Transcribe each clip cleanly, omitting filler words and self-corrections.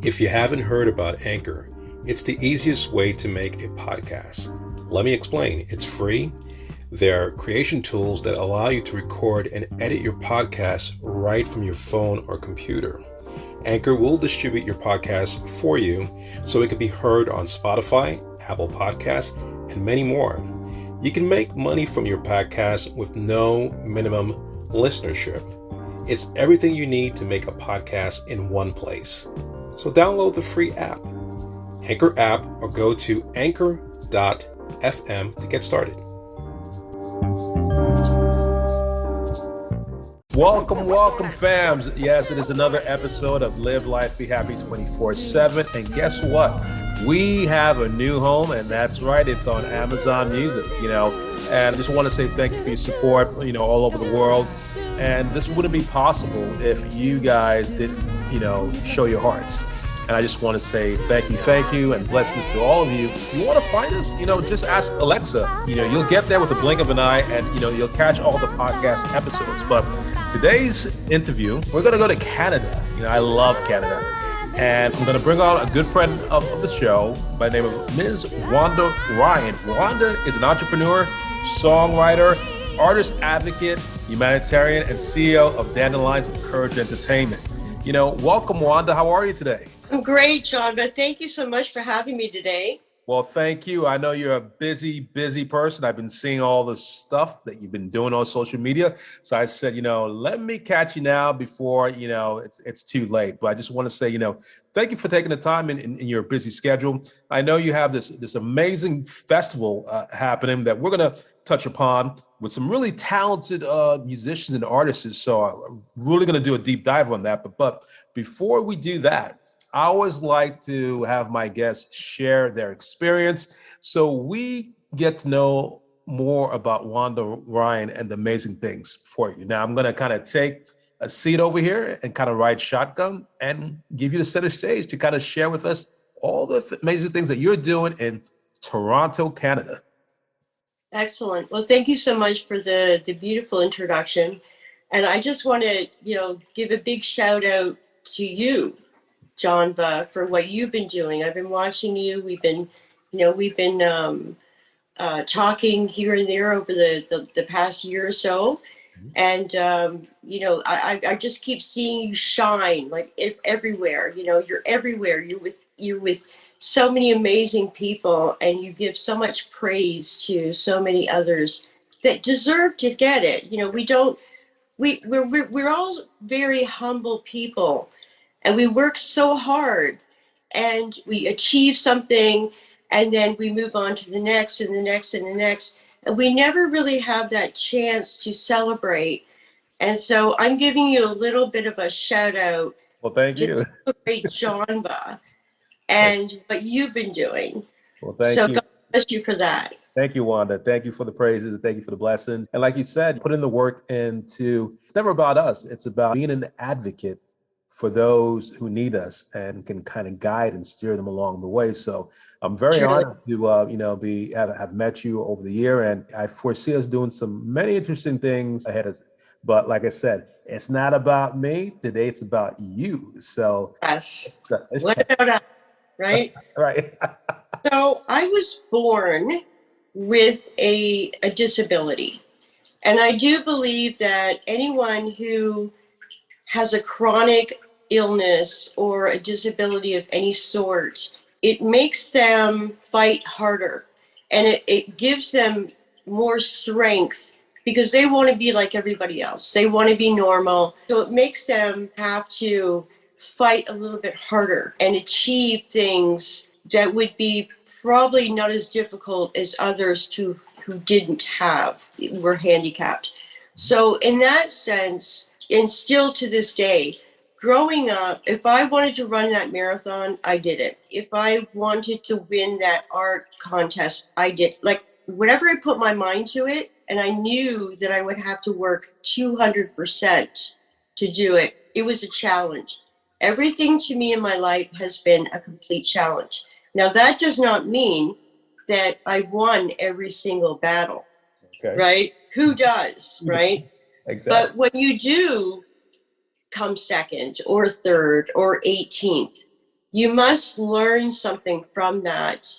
If you haven't heard about Anchor, it's the easiest way to make a podcast. Let me explain. It's free. There are creation tools that allow you to record and edit your podcast right from your phone or computer. Anchor will distribute your podcast for you so it can be heard on Spotify, Apple Podcasts, and many more. You can make money from your podcast with no minimum listenership. It's everything you need to make a podcast in one place. So download the free app, Anchor app, or go to anchor.fm to get started. Welcome, fams. Yes, it is another episode of Live Life Be Happy 24/7. And guess what? We have a new home, and that's right, it's on Amazon Music, and I just want to say thank you for your support, all over the world. And this wouldn't be possible if you guys didn't, show your hearts. And I just want to say thank you, and blessings to all of you. If you want to find us, just ask Alexa. You'll get there with a blink of an eye, and, you'll catch all the podcast episodes. But today's interview, we're going to go to Canada. I love Canada. And I'm going to bring on a good friend of the show by the name of Ms. Wanda Ryan. Wanda is an entrepreneur, songwriter, artist advocate, humanitarian, and CEO of Dandelions of Courage Entertainment. Welcome, Wanda. How are you today? I'm great, JonVa. Thank you so much for having me today. Well, thank you. I know you're a busy person. I've been seeing all the stuff that you've been doing on social media. So I said, let me catch you now before, it's too late. But I just want to say, thank you for taking the time in your busy schedule. I know you have this amazing festival happening that we're going to touch upon with some really talented musicians and artists. So I'm really going to do a deep dive on that. But before we do that, I always like to have my guests share their experience so we get to know more about Wanda Ryan and the amazing things for you. Now, I'm going to kind of take a seat over here and kind of ride shotgun and give you the center stage to kind of share with us all the amazing things that you're doing in Toronto, Canada. Excellent. Well, thank you so much for the beautiful introduction. And I just want to, give a big shout out to you, JonVa, for what you've been doing. I've been watching you. We've been talking here and there over the past year or so. And, I just keep seeing you shine like everywhere. You're everywhere. You're with so many amazing people, and you give so much praise to so many others that deserve to get it. We're all very humble people. And we work so hard, and we achieve something, and then we move on to the next and the next and the next. And we never really have that chance to celebrate. And so I'm giving you a little bit of a shout out. Well, thank you. To celebrate JonVa and what you've been doing. Well, thank you. God bless you for that. Thank you, Wanda. Thank you for the praises. Thank you for the blessings. And like you said, put in the work into, it's never about us. It's about being an advocate for those who need us and can kind of guide and steer them along the way. So I'm very honored to, have met you over the year, and I foresee us doing many interesting things ahead of us. But like I said, it's not about me today; it's about you. So yes, what about us, right? Right. So I was born with a disability, and I do believe that anyone who has a chronic illness or a disability of any sort, it makes them fight harder, and it gives them more strength because they want to be like everybody else. They want to be normal. So it makes them have to fight a little bit harder and achieve things that would be probably not as difficult as others who were handicapped. So in that sense, and still to this day, growing up, if I wanted to run that marathon, I did it. If I wanted to win that art contest, I did. Like, whatever I put my mind to it, and I knew that I would have to work 200% to do it, it was a challenge. Everything to me in my life has been a complete challenge. Now, that does not mean that I won every single battle, right? Who does, right? Exactly. But when you do come second or third or 18th, you must learn something from that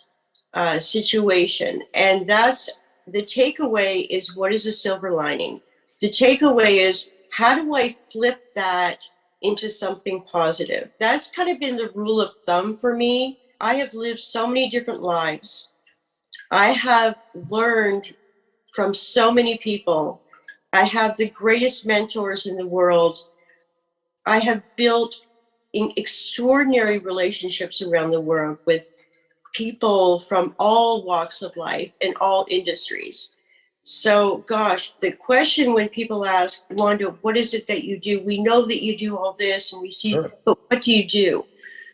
situation. And that's the takeaway is, what is the silver lining? The takeaway is, how do I flip that into something positive? That's kind of been the rule of thumb for me. I have lived so many different lives. I have learned from so many people. I have the greatest mentors in the world. I have built extraordinary relationships around the world with people from all walks of life and all industries. So, gosh, the question when people ask, Wanda, what is it that you do? We know that you do all this and we see, Sure. but what do you do?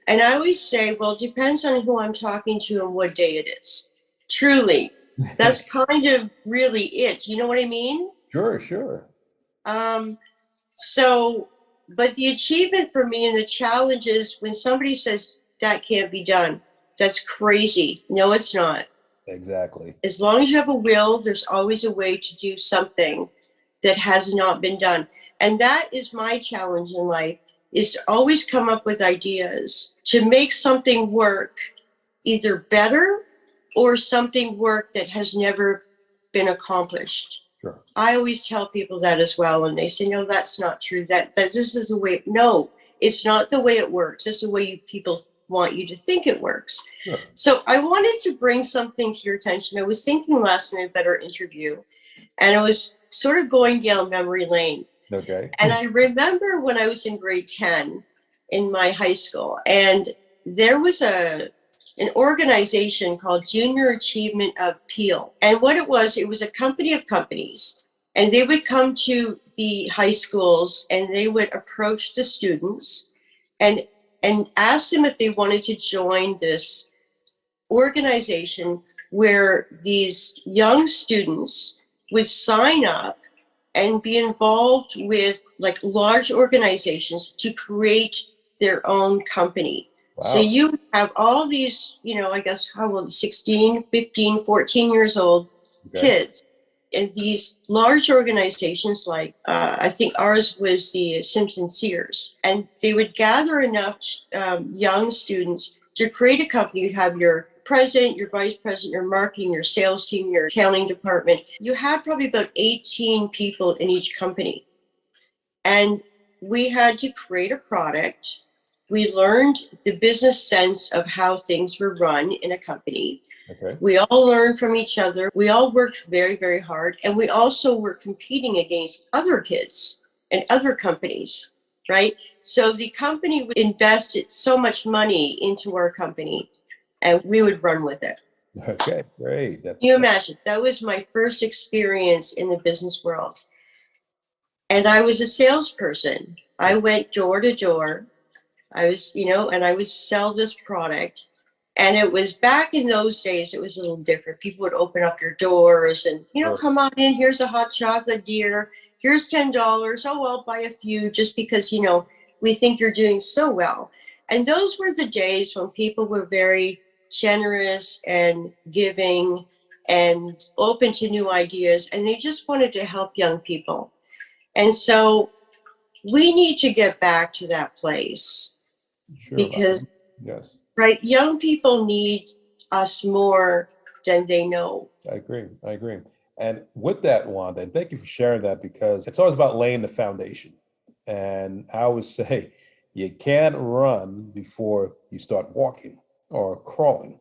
And I always say, well, it depends on who I'm talking to and what day it is. Truly, that's kind of really it. You know what I mean? Sure. So, but the achievement for me and the challenge is when somebody says that can't be done, that's crazy. No, it's not. Exactly. As long as you have a will, there's always a way to do something that has not been done. And that is my challenge in life, is to always come up with ideas to make something work either better or something work that has never been accomplished. Sure. I always tell people that as well. And they say, no, that's not true. That this is the way. No, it's not the way it works. It's the way people want you to think it works. Sure. So I wanted to bring something to your attention. I was thinking last night about our interview, and I was sort of going down memory lane. Okay. And I remember when I was in grade 10 in my high school, and there was an organization called Junior Achievement of Peel. And what it was a company of companies. And they would come to the high schools and they would approach the students and ask them if they wanted to join this organization where these young students would sign up and be involved with like large organizations to create their own company. Wow. So you have all these, I guess, how old, 16, 15, 14 years old kids in these large organizations like, I think ours was the Simpson Sears. And they would gather enough young students to create a company. You'd have your president, your vice president, your marketing, your sales team, your accounting department. You had probably about 18 people in each company. And we had to create a product. We learned the business sense of how things were run in a company. Okay. We all learned from each other. We all worked very, very hard. And we also were competing against other kids and other companies, right? So the company invested so much money into our company, and we would run with it. Okay, great. Can you imagine? That was my first experience in the business world. And I was a salesperson. I went door to door. I was, and I would sell this product. And it was back in those days, it was a little different. People would open up your doors and, come on in. Here's a hot chocolate, dear. Here's $10. Oh, I'll buy a few just because, we think you're doing so well. And those were the days when people were very generous and giving and open to new ideas. And they just wanted to help young people. And so we need to get back to that place. Sure, because yes. Right. Young people need us more than they know. I agree. And with that, Wanda, and thank you for sharing that, because it's always about laying the foundation. And I always say, you can't run before you start walking or crawling.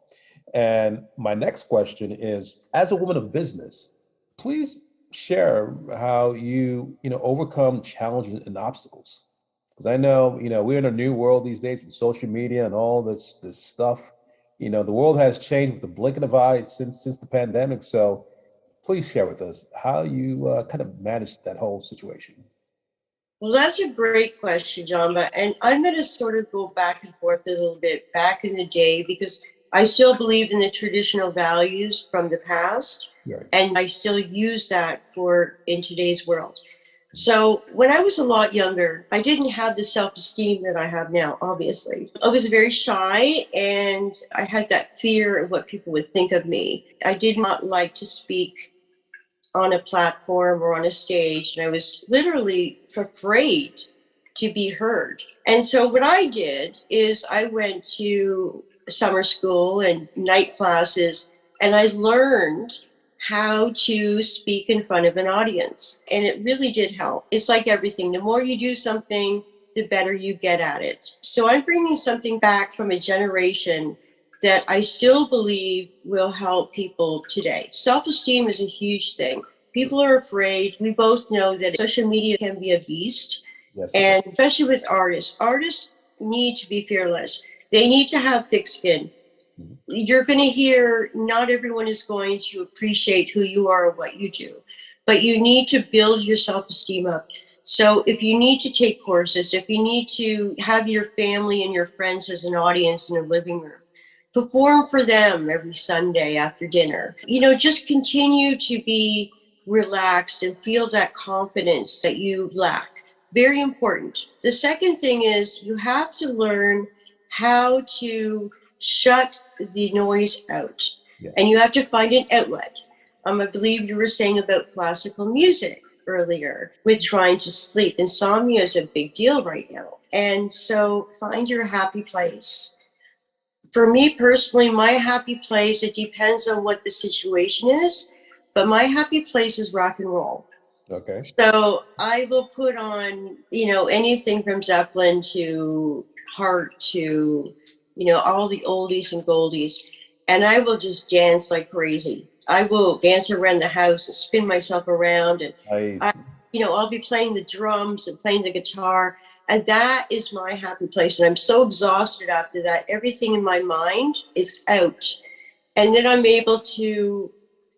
And my next question is, as a woman of business, please share how you overcome challenges and obstacles. Because I know, we're in a new world these days with social media and all this stuff. The world has changed with the blink of an eye since the pandemic. So please share with us how you kind of managed that whole situation. Well, that's a great question, JonVa. And I'm going to sort of go back and forth a little bit back in the day, because I still believe in the traditional values from the past. Right. And I still use that in today's world. So when I was a lot younger, I didn't have the self-esteem that I have now, obviously. I was very shy, and I had that fear of what people would think of me. I did not like to speak on a platform or on a stage, and I was literally afraid to be heard. And so what I did is I went to summer school and night classes, and I learned how to speak in front of an audience. And it really did help. It's like everything. The more you do something, the better you get at it. So I'm bringing something back from a generation that I still believe will help people today. Self-esteem is a huge thing. People are afraid. We both know that social media can be a beast. Yes. And especially with artists, artists need to be fearless. They need to have thick skin. You're going to hear not everyone is going to appreciate who you are or what you do, but you need to build your self-esteem up. So if you need to take courses, if you need to have your family and your friends as an audience in a living room, perform for them every Sunday after dinner. Just continue to be relaxed and feel that confidence that you lack. Very important. The second thing is you have to learn how to shut the noise out. Yeah. And you have to find an outlet. I believe you were saying about classical music earlier with trying to sleep. Insomnia is a big deal right now. And so find your happy place. For me personally, my happy place, it depends on what the situation is, but my happy place is rock and roll. Okay. So I will put on, anything from Zeppelin to Heart to, all the oldies and goldies. And I will just dance like crazy. I will dance around the house and spin myself around. And, I'll be playing the drums and playing the guitar. And that is my happy place. And I'm so exhausted after that. Everything in my mind is out. And then I'm able to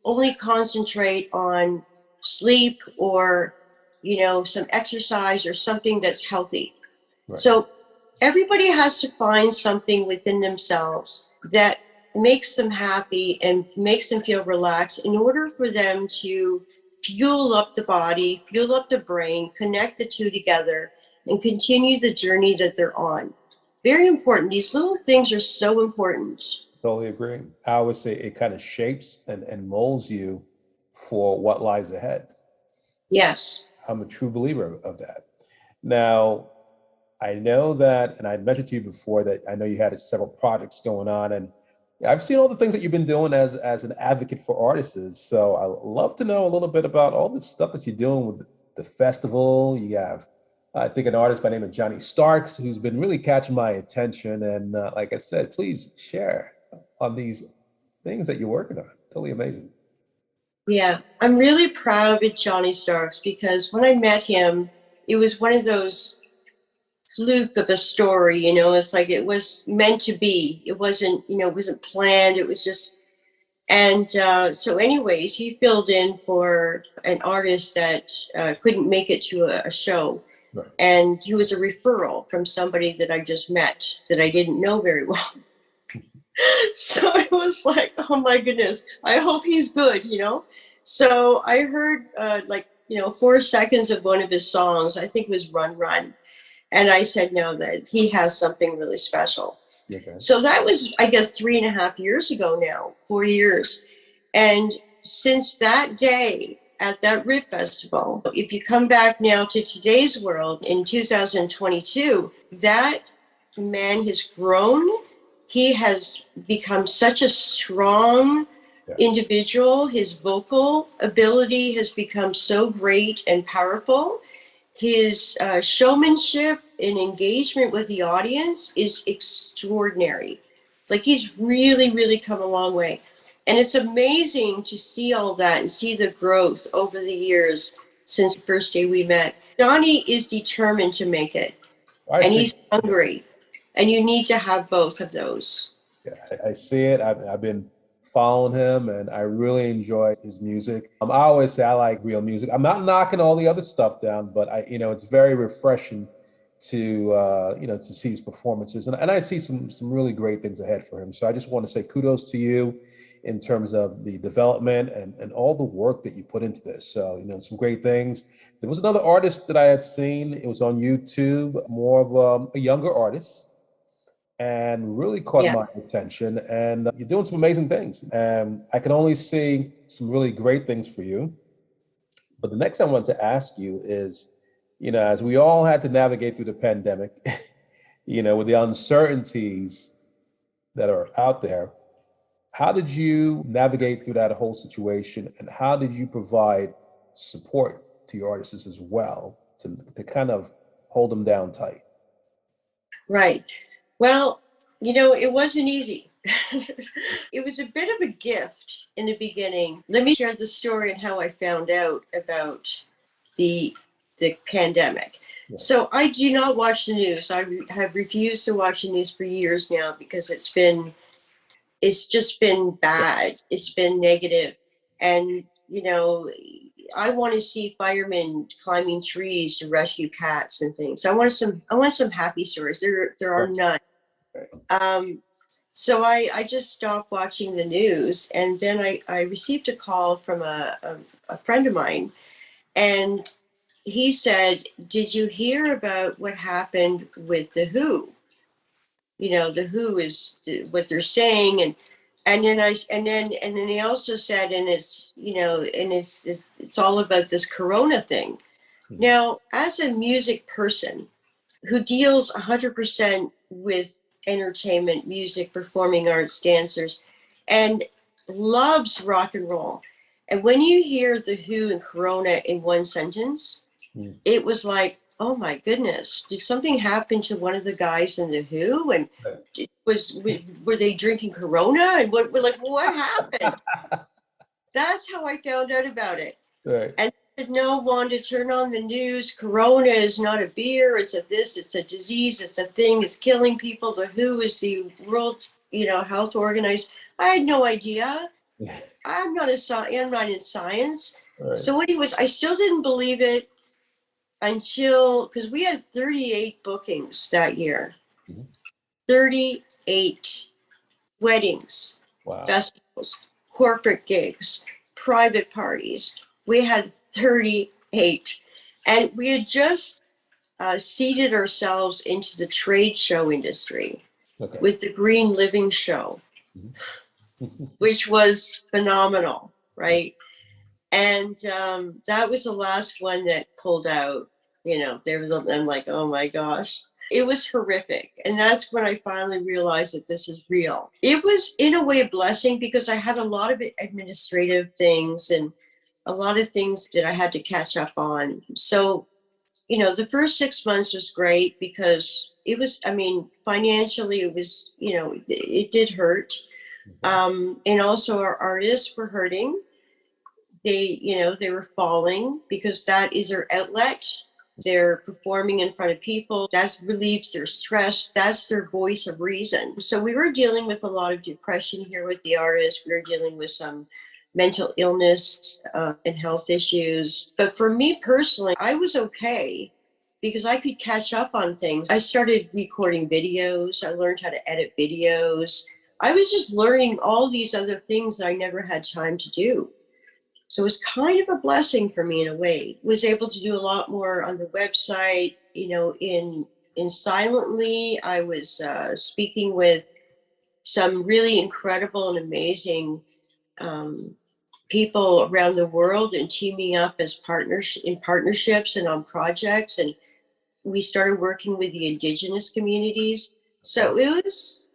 only concentrate on sleep or, some exercise or something that's healthy. Right. So everybody has to find something within themselves that makes them happy and makes them feel relaxed in order for them to fuel up the body, fuel up the brain, connect the two together, and continue the journey that they're on. Very important. These little things are so important. Totally agree. I always say it kind of shapes and molds you for what lies ahead. Yes. I'm a true believer of that. Now, I know that, and I mentioned to you before that I know you had several projects going on, and I've seen all the things that you've been doing as an advocate for artists. So I'd love to know a little bit about all the stuff that you're doing with the festival. You have, I think, an artist by the name of Johnny Starks, who's been really catching my attention. And like I said, please share on these things that you're working on. Totally amazing. Yeah, I'm really proud of Johnny Starks because when I met him, it was one of those fluke of a story, it's like it was meant to be. It wasn't, it wasn't planned. It was just, and so anyways, he filled in for an artist that couldn't make it to a show. Right. And he was a referral from somebody that I just met that I didn't know very well. So it was like, oh my goodness, I hope he's good, So I heard 4 seconds of one of his songs. I think it was Run Run. And I said, no, that he has something really special. Okay. So that was, I guess, 3.5 years ago now, 4 years. And since that day at that RIP Festival, if you come back now to today's world in 2022, that man has grown. He has become such a strong individual. His vocal ability has become so great and powerful. His showmanship and engagement with the audience is extraordinary. Like he's really, really come a long way. And it's amazing to see all that and see the growth over the years since the first day we met. Johnny is determined to make it. And he's hungry. And you need to have both of those. Yeah, I see it. I've been following him and I really enjoy his music. I always say I like real music. I'm not knocking all the other stuff down, but it's very refreshing to to see his performances. And I see some really great things ahead for him. So I just want to say kudos to you in terms of the development and all the work that you put into this. So, some great things. There was another artist that I had seen. It was on YouTube, more of a younger artist, and really caught my attention. And you're doing some amazing things. And I can only see some really great things for you. But the next thing I want to ask you is, as we all had to navigate through the pandemic, with the uncertainties that are out there, how did you navigate through that whole situation, and how did you provide support to your artists as well to kind of hold them down tight? Right. Well, it wasn't easy. It was a bit of a gift in the beginning. Let me share the story and how I found out about the pandemic. Yeah. So I do not watch the news. I have refused to watch the news for years now because it's just been bad. It's been negative. And, I want to see firemen climbing trees to rescue cats and things. I want some happy stories. There are none. So I just stopped watching the news, and then I received a call from a friend of mine, and he said, "Did you hear about what happened with the WHO? The WHO is what they're saying." And then he also said, and it's all about this Corona thing. Now, as a music person who deals 100% with entertainment, music, performing arts, dancers, and loves rock and roll, and when you hear the WHO and Corona in one sentence, it was like, oh my goodness, did something happen to one of the guys in the WHO? And were they drinking Corona? And what happened? That's how I found out about it. Right. And I said, no, Wanda, turn on the news. Corona is not a beer. It's a disease. It's a thing. It's killing people. The WHO is the World, Health Organization. I had no idea. I'm not in science. Right. So anyways, I still didn't believe it until, because we had 38 bookings that year. 38 weddings, wow. festivals, corporate gigs, private parties. We had 38. And we had just seeded ourselves into the trade show industry with the Green Living Show, which was phenomenal, right? And that was the last one that pulled out. I'm like, oh my gosh. It was horrific. And that's when I finally realized that this is real. It was, in a way, a blessing because I had a lot of administrative things and a lot of things that I had to catch up on. So, the first 6 months was great because it was, financially, it was, it did hurt. And also our artists were hurting. They were falling because that is their outlet. They're performing in front of people. That relieves their stress. That's their voice of reason. So we were dealing with a lot of depression here with the artists. We were dealing with some mental illness and health issues. But for me personally, I was okay because I could catch up on things. I started recording videos. I learned how to edit videos. I was just learning all these other things that I never had time to do. So it was kind of a blessing for me in a way. Was able to do a lot more on the website, in silently. I was speaking with some really incredible and amazing people around the world and teaming up as partnerships and on projects. And we started working with the indigenous communities. So it was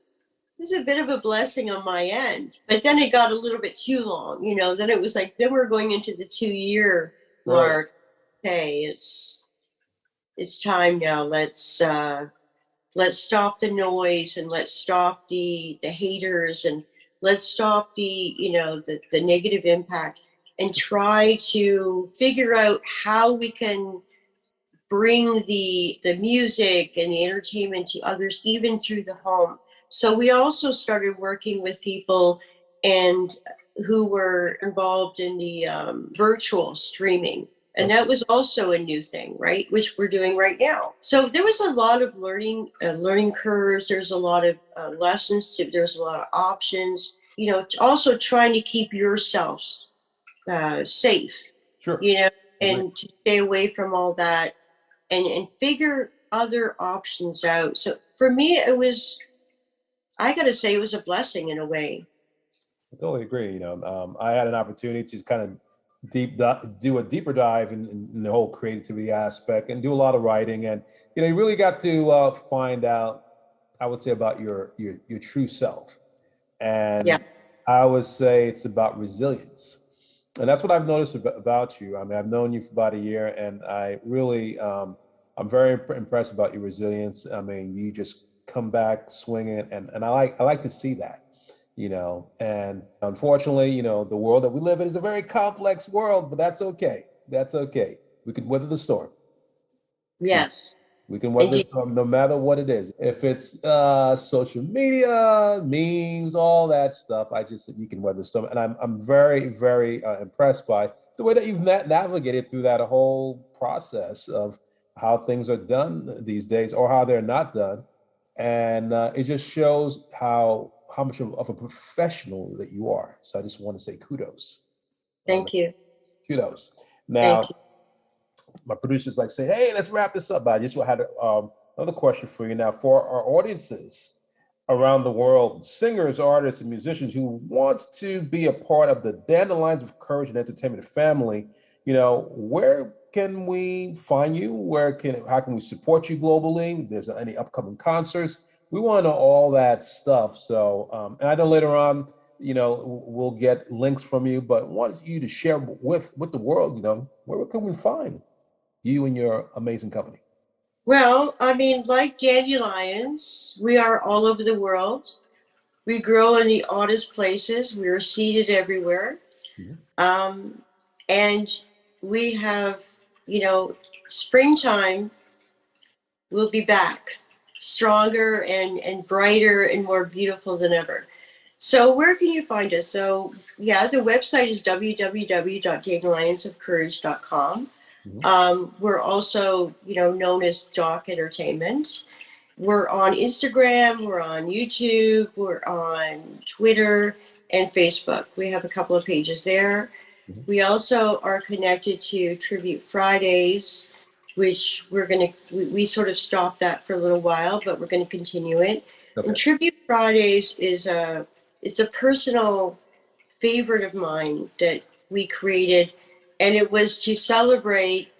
a bit of a blessing on my end, but then it got a little bit too long, then it was like, then we're going into the 2-year mark. Okay, it's time now. Let's stop the noise and let's stop the haters and let's stop the negative impact and try to figure out how we can bring the music and the entertainment to others, even through the home. So we also started working with people and who were involved in the virtual streaming. And that was also a new thing, right? Which we're doing right now. So there was a lot of learning curves. There's a lot of lessons. There's a lot of options. Also trying to keep yourselves safe. Sure. And to stay away from all that and figure other options out. So for me, I got to say, it was a blessing in a way. I totally agree. I had an opportunity to kind of do a deeper dive in the whole creativity aspect and do a lot of writing. And, you really got to find out, I would say, about your true self. And Yeah. I would say it's about resilience. And that's what I've noticed about you. I mean, I've known you for about a year, and I really, I'm very impressed about your resilience. I mean, you just come back swinging, and I like to see that, and unfortunately, the world that we live in is a very complex world, but that's okay. That's okay. We can weather the storm. Yes. We can weather the Indeed. storm no matter what it is. If it's social media, memes, all that stuff, you can weather the storm. And I'm very, very impressed by the way that you've navigated through that whole process of how things are done these days or how they're not done. And it just shows how much of a professional that you are. So I just want to say kudos. Thank you. Kudos. Thank Now, you. my producers say, hey, let's wrap this up. But I just had another question for you now. For our audiences around the world, singers, artists, and musicians who wants to be a part of the Dandelions of Courage and Entertainment family, where can we find you? How can we support you globally? If there's any upcoming concerts? We want to know all that stuff. So, and I know later on, we'll get links from you, but want you to share with the world, where can we find you and your amazing company? Well, I mean, like dandelions, we are all over the world. We grow in the oddest places. We are seeded everywhere. Um, and we have, springtime will be back stronger and brighter and more beautiful than ever. So where can you find us? So yeah, the website is www.dandelionsofcourage.com. We're also, known as Doc Entertainment. We're on Instagram, we're on YouTube, we're on Twitter and Facebook. We have a couple of pages there. We also are connected to Tribute Fridays, which we sort of stopped that for a little while, but we're going to continue it. Okay. And Tribute Fridays it's a personal favorite of mine that we created, and it was to celebrate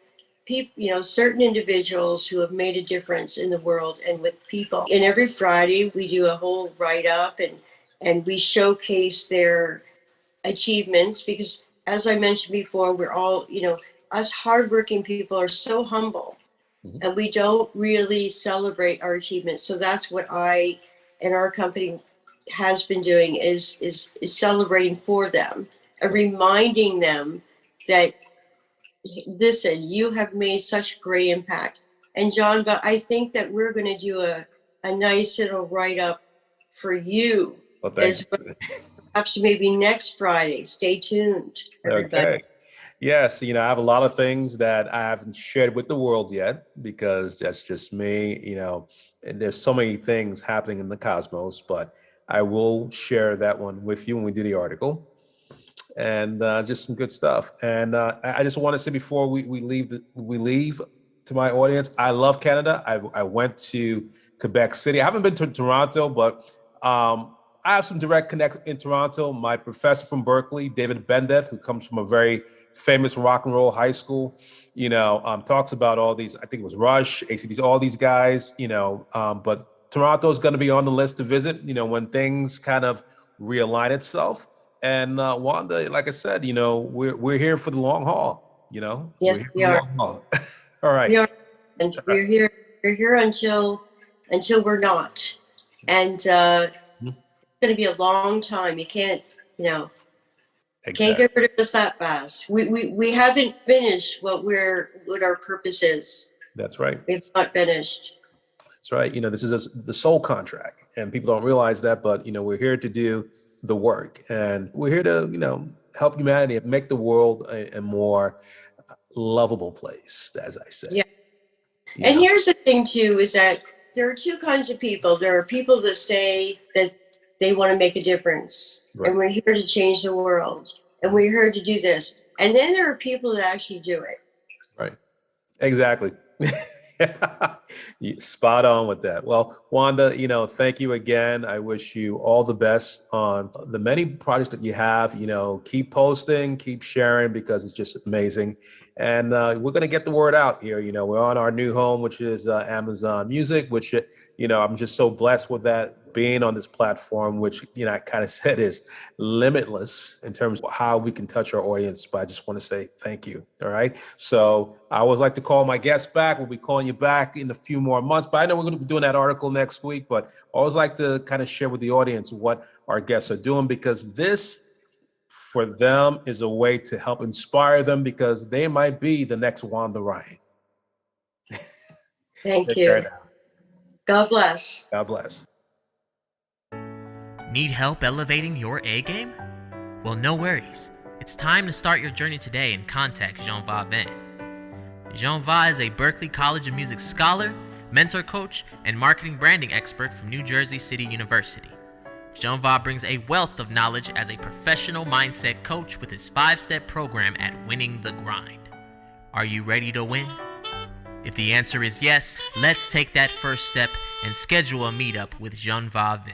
people, certain individuals who have made a difference in the world and with people. And every Friday we do a whole write-up and we showcase their achievements, because as I mentioned before, we're all, us hardworking people are so humble, and we don't really celebrate our achievements. So that's what I and our company has been doing is celebrating for them and reminding them that, listen, you have made such great impact. And JonVa, I think that we're going to do a nice little write-up for you. Well, thank you. Perhaps maybe next Friday. Stay tuned, everybody. Okay. Yes, I have a lot of things that I haven't shared with the world yet, because that's just me, and there's so many things happening in the cosmos, but I will share that one with you when we do the article. And just some good stuff. And I just want to say before we leave to my audience, I love Canada. I went to Quebec City. I haven't been to Toronto, but I have some direct connects in Toronto. My professor from Berkeley, David Bendeth, who comes from a very famous rock and roll high school, talks about all these, I think it was Rush, AC/DC, all these guys, but Toronto is going to be on the list to visit, when things kind of realign itself. And Wanda, like I said, we're here for the long haul. Yes, we are. All right. We are, and we're here. We're here until we're not. And it's going to be a long time. You can't, can't get rid of us that fast. We haven't finished what our purpose is. That's right. We've not finished. That's right. This is the soul contract, and people don't realize that, but we're here to do the work, and we're here to help humanity and make the world a more lovable place, as I say. Yeah. And here's the thing too, is that there are two kinds of people. There are people that say that they want to make a difference, right, and we're here to change the world, and we're here to do this. And then there are people that actually do it. Right. Exactly. Spot on with that. Well, Wanda, thank you again. I wish you all the best on the many projects that you have. Keep posting, keep sharing because it's just amazing. And we're going to get the word out here. We're on our new home, which is Amazon Music, which, I'm just so blessed with that being on this platform, which, I kind of said is limitless in terms of how we can touch our audience. But I just want to say thank you. All right. So I always like to call my guests back. We'll be calling you back in a few more months, but I know we're going to be doing that article next week, but I always like to kind of share with the audience what our guests are doing, because this for them is a way to help inspire them, because they might be the next Wanda Ryan. Thank Take you. care now. God bless. God bless. Need help elevating your A game? Well, no worries. It's time to start your journey today and contact JonVa. JonVa is a Berklee College of Music scholar, mentor coach, and marketing branding expert from New Jersey City University. JonVa brings a wealth of knowledge as a professional mindset coach with his 5-step program at Winning the Grind. Are you ready to win? If the answer is yes, let's take that first step and schedule a meetup with JonVa.